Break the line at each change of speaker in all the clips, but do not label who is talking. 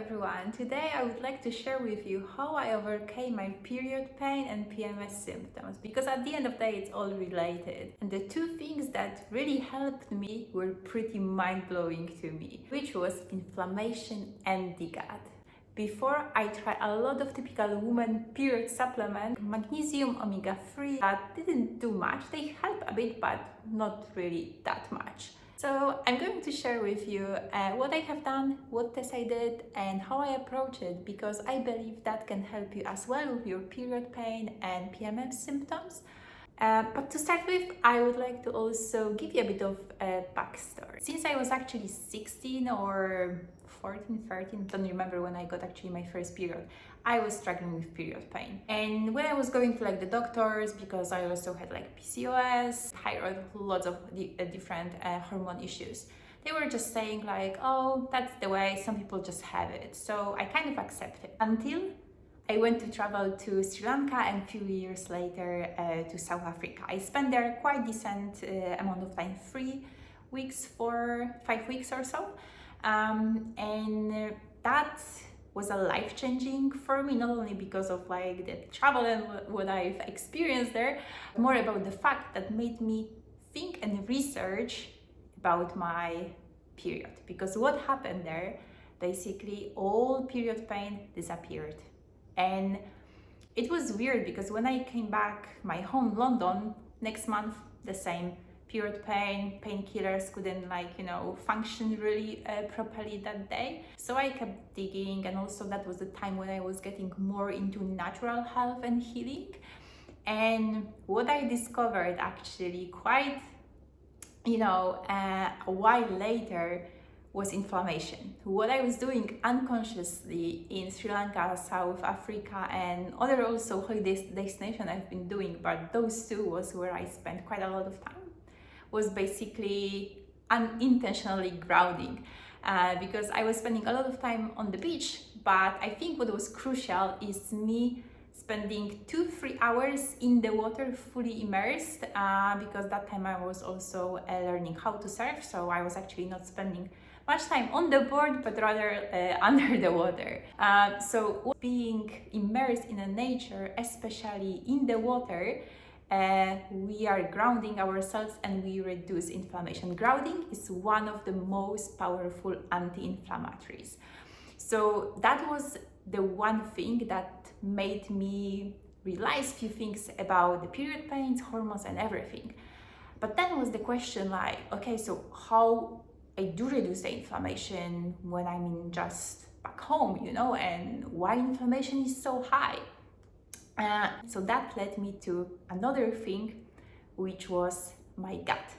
everyone, today I would like to share with you how I overcame my period pain and PMS symptoms, because at the end of the day it's all related. And the two things that really helped me were pretty mind-blowing to me, which was inflammation and the gut. Before, I tried a lot of typical woman period supplements, magnesium, omega-3, that didn't do much. They help a bit, but not really that much. So I'm going to share with you what I have done, what tests I did, and how I approach it, because I believe that can help you as well with your period pain and PMS symptoms. But to start with, I would like to also give you a bit of a backstory. Since I was actually 16 or 14, 13, don't remember when I got actually my first period, I was struggling with period pain. And when I was going to the doctors, because I also had PCOS, thyroid, lots of different hormone issues, they were just saying oh, that's the way, some people just have it. So I kind of accepted until I went to travel to Sri Lanka and a few years later to South Africa. I spent there quite decent amount of time, 3 weeks, 5 weeks or so. And that was a life-changing for me, not only because of the travel and what I've experienced there, more about the fact that made me think and research about my period. Because what happened there, basically all period pain disappeared. And it was weird because when I came back my home, London, next month, the same. Period pain, painkillers couldn't function really properly that day. So I kept digging, and also that was the time when I was getting more into natural health and healing. And what I discovered actually quite, a while later was inflammation. What I was doing unconsciously in Sri Lanka, South Africa, and other also holiday destinations I've been doing, but those two was where I spent quite a lot of time, was basically unintentionally grounding, because I was spending a lot of time on the beach. But I think what was crucial is me spending 2-3 hours in the water fully immersed, because that time I was also learning how to surf, so I was actually not spending much time on the board, but rather under the water. So being immersed in a nature, especially in the water, we are grounding ourselves and we reduce inflammation. Grounding is one of the most powerful anti-inflammatories. So that was the one thing that made me realize a few things about the period pains, hormones, and everything. But then was the question okay, so how I do reduce the inflammation when I'm just back home, and why inflammation is so high? So that led me to another thing, which was my gut.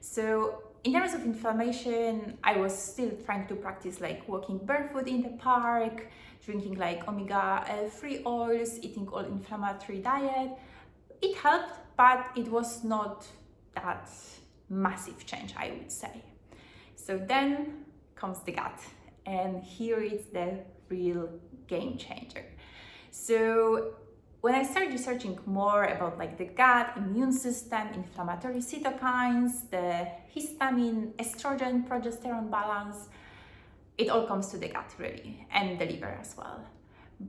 So in terms of inflammation, I was still trying to practice walking barefoot in the park, drinking omega-3 oils, eating all inflammatory diet. It helped, but it was not that massive change, I would say. So then comes the gut, and here is the real game changer. So when I started researching more about the gut, immune system, inflammatory cytokines, the histamine, estrogen, progesterone balance, it all comes to the gut really, and the liver as well.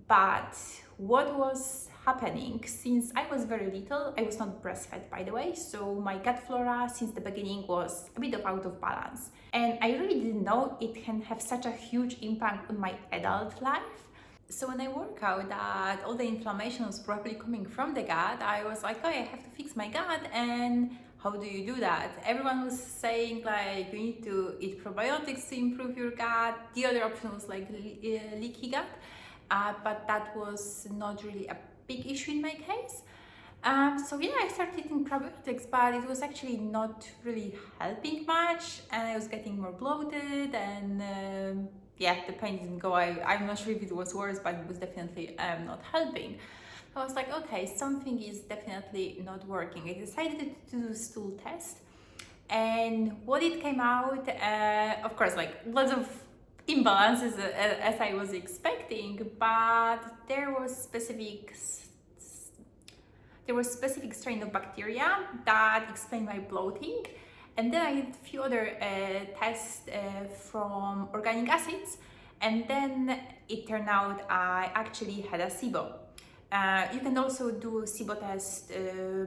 But what was happening, since I was very little, I was not breastfed, by the way, so my gut flora since the beginning was a bit out of balance. And I really didn't know it can have such a huge impact on my adult life. So when I worked out that all the inflammation was probably coming from the gut, I was oh, I have to fix my gut. And how do you do that? Everyone was saying you need to eat probiotics to improve your gut. The other option was leaky gut, but that was not really a big issue in my case. So yeah, I started eating probiotics, but it was actually not really helping much, and I was getting more bloated, and the pain didn't go. I'm not sure if it was worse, but it was definitely not helping. I was okay, something is definitely not working. I decided to do a stool test, and what it came out, of course, lots of imbalances as I was expecting, but there was specific strain of bacteria that explained my bloating. And then I did a few other tests from organic acids, And then it turned out I actually had a SIBO. You can also do SIBO test,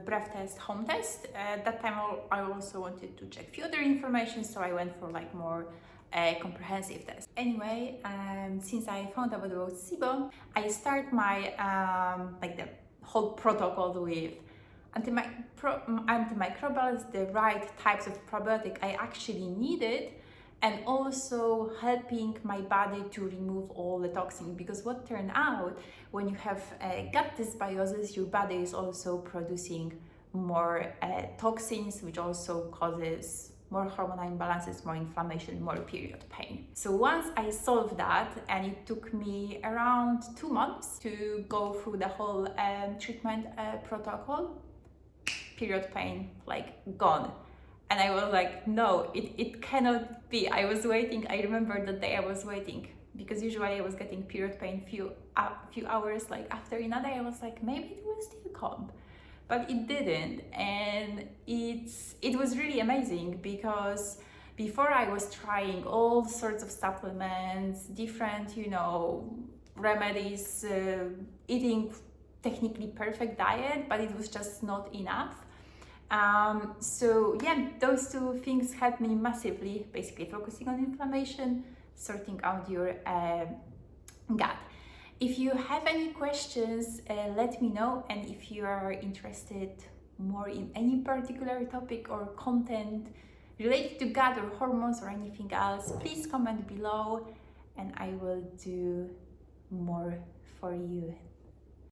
breath test, home test. At that time I also wanted to check few other information, so I went for like more comprehensive test. Anyway, since I found out about SIBO, I start my like the whole protocol with antimicrobials, the right types of probiotic I actually needed, and also helping my body to remove all the toxins, because what turned out, when you have gut dysbiosis, your body is also producing more toxins, which also causes more hormonal imbalances, more inflammation, more period pain. So once I solved that, and it took me around 2 months to go through the whole treatment protocol, period pain like gone. And I was like, no, it cannot be. I was waiting. I remember the day I was waiting, because usually I was getting period pain few hours like after another day. I was like, maybe it will still come, but it didn't. And it was really amazing, because before I was trying all sorts of supplements, different, remedies, eating technically perfect diet, but it was just not enough. So yeah, those two things helped me massively, basically focusing on inflammation, sorting out your gut. If you have any questions, let me know. And if you are interested more in any particular topic or content related to gut or hormones or anything else, please comment below and I will do more for you.